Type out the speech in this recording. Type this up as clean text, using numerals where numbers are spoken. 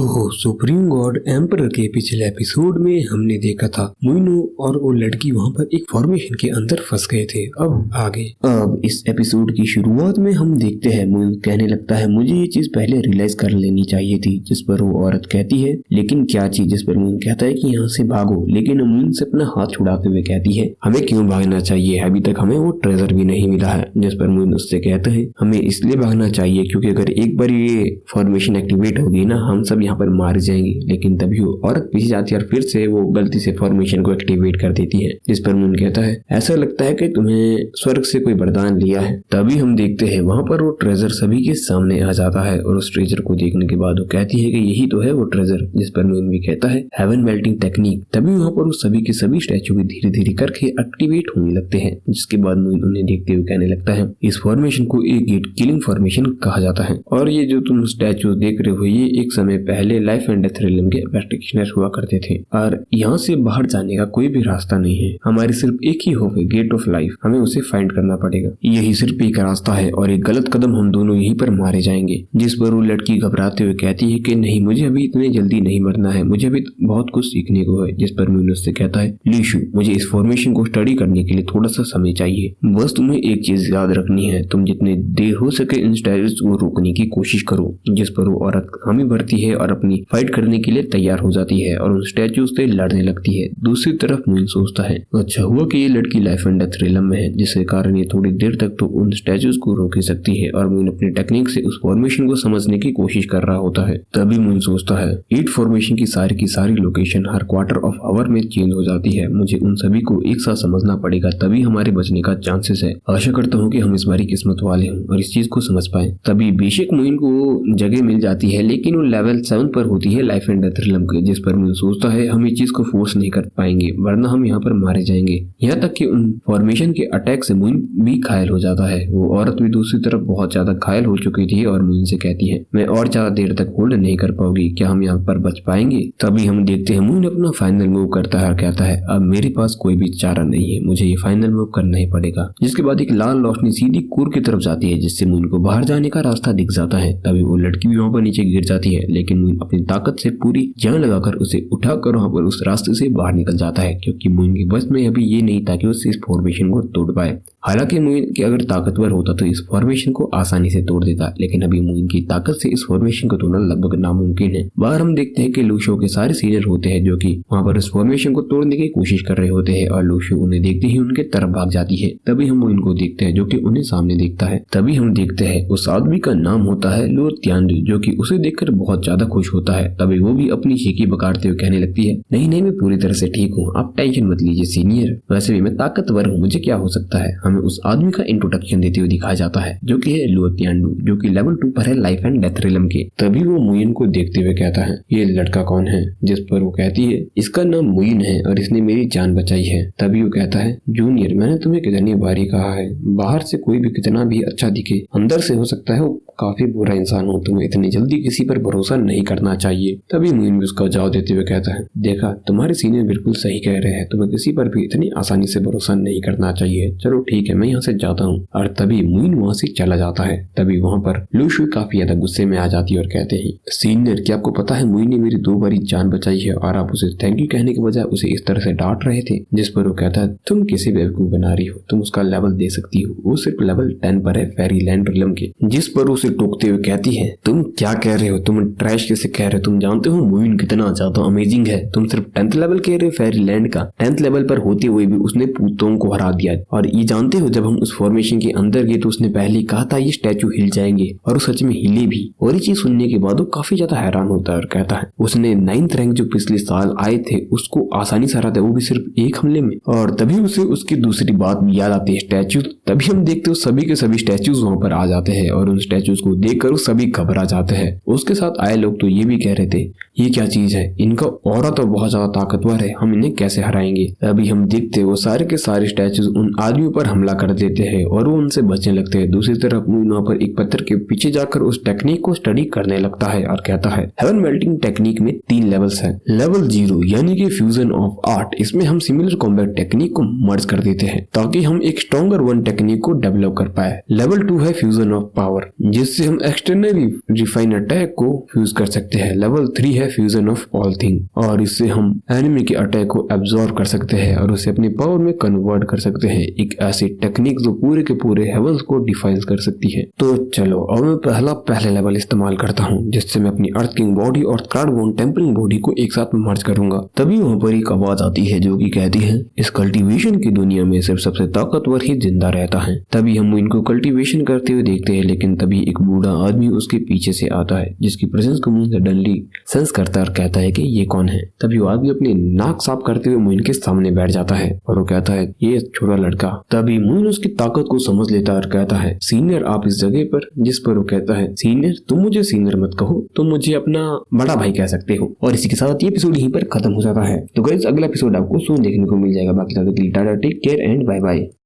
तो supreme God emperor के पिछले एपिसोड में हमने देखा था मुइनो और वो लड़की वहाँ पर एक फॉर्मेशन के अंदर फंस गए थे। अब इस एपिसोड की शुरुआत में हम देखते हैं मुइन कहने लगता है मुझे ये चीज पहले रियलाइज कर लेनी चाहिए थी, जिस पर वो औरत कहती है लेकिन क्या चीज, जिस पर मुइन कहता है कि यहाँ से भागो, लेकिन मुइन से अपना हाथ छुड़ाते हुए कहती है हमें क्यों भागना चाहिए, अभी तक हमें वो ट्रेजर भी नहीं मिला है। जिस पर मुइन उससे कहता है हमें इसलिए भागना चाहिए क्योंकि अगर एक बार ये फॉर्मेशन एक्टिवेट होगी ना हम सब यहाँ पर मार जाएंगे। लेकिन तभी वो औरत पीछे जाती है और फिर से वो गलती से फॉर्मेशन को एक्टिवेट कर देती है। जिस पर मुन कहता है ऐसा लगता है कि तुम्हें स्वर्ग से कोई वरदान लिया है। तभी हम देखते हैं वहाँ पर वो ट्रेजर सभी के सामने आ जाता है और उस ट्रेजर को देखने के बाद वो कहती है कि यही तो है वो ट्रेजर। जिस पर मुन भी कहता है हेवन मेल्टिंग टेक्निक। तभी वहाँ पर वो सभी के सभी स्टैचू भी धीरे धीरे करके एक्टिवेट होने लगते हैं। जिसके बाद मुन उन्हें देखते हुए कहने लगता है इस फॉर्मेशन को एक गेट किलिंग फॉर्मेशन कहा जाता है और ये जो तुम स्टैचू देख रहे हो ये एक समय पहले लाइफ एंड डेथ रिलम के प्रैक्टिशनर हुआ करते थे और यहाँ से बाहर जाने का कोई भी रास्ता नहीं है। हमारी सिर्फ एक ही होप है, गेट ऑफ लाइफ। हमें उसे फाइंड करना पड़ेगा, यही सिर्फ एक रास्ता है और एक गलत कदम हम दोनों यहीं पर मारे जाएंगे। जिस पर वो लड़की घबराते हुए कहती है कि नहीं मुझे अभी इतने जल्दी नहीं मरना है, मुझे अभी बहुत कुछ सीखने को है। जिस पर मीनू उससे कहता है लीशु मुझे इस फॉर्मेशन को स्टडी करने के लिए थोड़ा सा समय चाहिए, बस तुम्हें एक चीज याद रखनी है, तुम जितने देर हो सके इन स्टाइल्स को रोकने की कोशिश करो। जिस पर वो औरत हामी भरती है और अपनी फाइट करने के लिए तैयार हो जाती है और उन स्टैचू से लड़ने लगती है। दूसरी तरफ मुइन सोचता है अच्छा हुआ कि ये लड़की लाइफ एंड डेथ रिलम में है, जिसके कारण ये थोड़ी देर तक तो उन स्टैचूज को रोक ही सकती है और मुइन अपनी टेक्निक से उस फॉर्मेशन को समझने की कोशिश कर रहा होता है। तभी मुइन सोचता है 8 फॉर्मेशन की सारी लोकेशन हर क्वार्टर ऑफ आवर में चेंज हो जाती है, मुझे उन सभी को एक साथ समझना पड़ेगा, तभी हमारे बचने का चांसेस है। आशा करता हूँ कि हम इस बारी किस्मत वाले हों और इस चीज को समझ पाए। तभी बेशक मुइन को जगह मिल जाती है लेकिन वो लेवल 7 पर होती है लाइफ एंड डेथ रिलम के। जिस पर मुइन सोचता है हम ये चीज को फोर्स नहीं कर पाएंगे वरना हम यहाँ पर मारे जाएंगे। यहाँ तक कि उन फॉर्मेशन के अटैक से मुइन भी घायल हो जाता है। वो औरत भी दूसरी तरफ बहुत ज्यादा घायल हो चुकी थी और मुइन से कहती है मैं और ज्यादा देर तक होल्ड नहीं कर पाऊंगी, क्या हम यहाँ पर बच पाएंगे। तभी हम देखते हैं मुइन अपना फाइनल मूव करता है और कहता है अब मेरे पास कोई भी चारा नहीं है, मुझे ये फाइनल मूव करना ही पड़ेगा। जिसके बाद एक लाल रोशनी सीधी कूर की तरफ जाती है जिससे मुइन को बाहर जाने का रास्ता दिख जाता है। तभी वो लड़की भी वहाँ पर नीचे गिर जाती है लेकिन मुइन अपनी ताकत से पूरी जान लगाकर उसे उठाकर वहाँ पर उस रास्ते से बाहर निकल जाता है क्योंकि मुइन के बस में अभी ये नहीं था कि उसे इस फॉर्मेशन को तोड़ पाए। हालांकि मुइन के अगर ताकतवर होता तो इस फॉर्मेशन को आसानी से तोड़ देता, लेकिन अभी मुइन की ताकत से इस फॉर्मेशन को तोड़ना लगभग नामुमकिन है। बाहर हम देखते हैं कि लूशो के सारे सीनियर होते हैं जो कि वहाँ पर उस फॉर्मेशन को तोड़ने की कोशिश कर रहे होते हैं और लूशो उन्हें देखते ही उनके तरफ भाग जाती है। तभी हम मुइन को देखते हैं जो कि उन्हें सामने देखता है। तभी हम देखते हैं उस आदमी का नाम होता है लो त्यानडू जो कि उसे देखकर बहुत ज्यादा खुश होता है। तभी वो भी अपनी शेखी बकारते हुए कहने लगती है नहीं मैं पूरी तरह से ठीक हूँ, आप टेंशन मत लीजिए सीनियर, वैसे भी मैं ताकतवर हूँ, मुझे क्या हो सकता है। हमें उस आदमी का इंट्रोडक्शन देते हुए दिखाया जाता है जो कि है लो त्यानडू जो कि लेवल 2 पर है लाइफ एंड डेथ रिलम के। तभी वो मुइन को देखते हुए कहता है ये लड़का कौन है। जिस पर वो कहती है इसका नाम मुइन है और इसने मेरी जान बचाई है। तभी वो कहता है जूनियर मैंने तुम्हें कितनी बारी कहा है, बाहर से कोई भी कितना भी अच्छा दिखे अंदर से हो सकता है वो काफी बुरा इंसान हो, तुम्हें इतनी जल्दी किसी पर भरोसा नहीं करना चाहिए। तभी मुइन भी उसका जवाब देते हुए कहता है देखा तुम्हारे सीनियर बिल्कुल सही कह रहे हैं, तुम्हें किसी पर भी इतनी आसानी से भरोसा नहीं करना चाहिए, चलो ठीक है मैं यहाँ से जाता हूँ। और तभी मुइन वहाँ से चला जाता है। तभी वहाँ पर लूशु काफी ज्यादा गुस्से में आ जाती है और कहते हैं सीनियर क्या आपको पता है मुइन ने मेरी 2 बारी जान बचाई है और आप उसे थैंक यू कहने के बजाय उसे इस तरह से डांट रहे थे। जिस पर वो कहता है तुम किसी बेवकूफ बना रही हो, तुम उसका लेवल दे सकती हो, वो सिर्फ लेवल 10 पर है फेरीलैंड रिलम के। जिस पर उसे टोकते हुए कहती है तुम क्या कह रहे हो, तुम ट्रैश कैसे कह रहे हो, तुम जानते हो मुइन कितना ज्यादा अमेजिंग है, तुम सिर्फ 10th लेवल कह रहे हो फेरीलैंड का। 10th लेवल पर होते हुए भी उसने पूतों को हरा दिया और ये जानते हो जब हम उस फॉर्मेशन के अंदर गए तो उसने पहले कहा था ये स्टैचू हिल जाएंगे और वो सच में हिले भी। और ये चीज सुनने के बाद वो काफी ज्यादा हैरान होता है और कहता है उसने 9th रैंक जो पिछले साल आए थे उसको आसानी से हरा दिया, वो भी सिर्फ एक हमले में। और तभी उसे उसकी दूसरी बात भी याद आती है स्टैचू। तभी हम देखते हो सभी के सभी स्टैचूज वहाँ पर आ जाते हैं और उन स्टैचूज को देखकर सभी घबरा जाते हैं। उसके साथ आए लोग तो ये भी कह रहे थे ये क्या चीज है, इनका ऑरा तो बहुत ज्यादा ताकतवर है, हम इन्हें कैसे हराएंगे। अभी हम देखते वो सारे के सारे स्टैचूज उन आदमियों पर हमला कर देते हैं और वो उनसे बचने लगते हैं। दूसरी तरफ वहाँ पर एक पत्थर के पीछे जाकर उस टेक्निक को स्टडी करने लगता है और कहता है हेवन मेल्टिंग टेक्निक में 3 लेवल्स हैं। लेवल 0 यानी कि फ्यूजन ऑफ आर्ट, इसमें हम सिमिलर कॉम्बैट टेक्निक को मर्ज कर देते हैं ताकि हम एक स्ट्रॉन्गर वन टेक्निक को डेवलप कर पाए। लेवल 2 है फ्यूजन ऑफ पावर जिससे हम एक्सटर्नली रिफाइन अटैक को फ्यूज कर सकते हैं। लेवल 3 है फ्यूजन ऑफ ऑल थिंग, और इससे हम एनिमी के अटैक को एब्जॉर्ब कर सकते हैं और उसे अपनी पावर में कन्वर्ट कर सकते हैं। एक ऐसी टेक्निक जो पूरे के पूरे हेवंस को डिफाइन कर सकती है। तो चलो और मैं पहले लेवल इस्तेमाल करता हूँ, जिससे मैं अपनी अर्थ किंग बॉडी और कार्डबोन टेम्पलिंग बॉडी को एक साथ मर्ज करूंगा। तभी वहाँ पर एक आवाज आती है जो कि कहती है इस कल्टीवेशन की दुनिया में सिर्फ सबसे ताकतवर ही जिंदा रहता है। तभी हम इनको कल्टीवेशन करते हुए देखते हैं, लेकिन तभी एक बूढ़ा आदमी उसके पीछे से आता है, जिसकी प्रेजेंस को मुइन सडनली सेंस करता है और कहता है कि ये कौन है। तभी वो आदमी अपनी नाक साफ करते हुए मुइन के सामने बैठ जाता है और वो कहता है ये छोटा लड़का। तभी मुइन उसकी ताकत को समझ लेता है और कहता है सीनियर आप इस जगह पर, जिस पर वो कहता है सीनियर तुम मुझे सीनियर मत कहो, तुम मुझे अपना बड़ा भाई कह सकते हो। और इसी के साथ ये एपिसोड यहीं पर खत्म हो जाता है। तो गाइस अगला एपिसोड आपको सून देखने को मिल जाएगा। बाकी tata, take care and bye bye.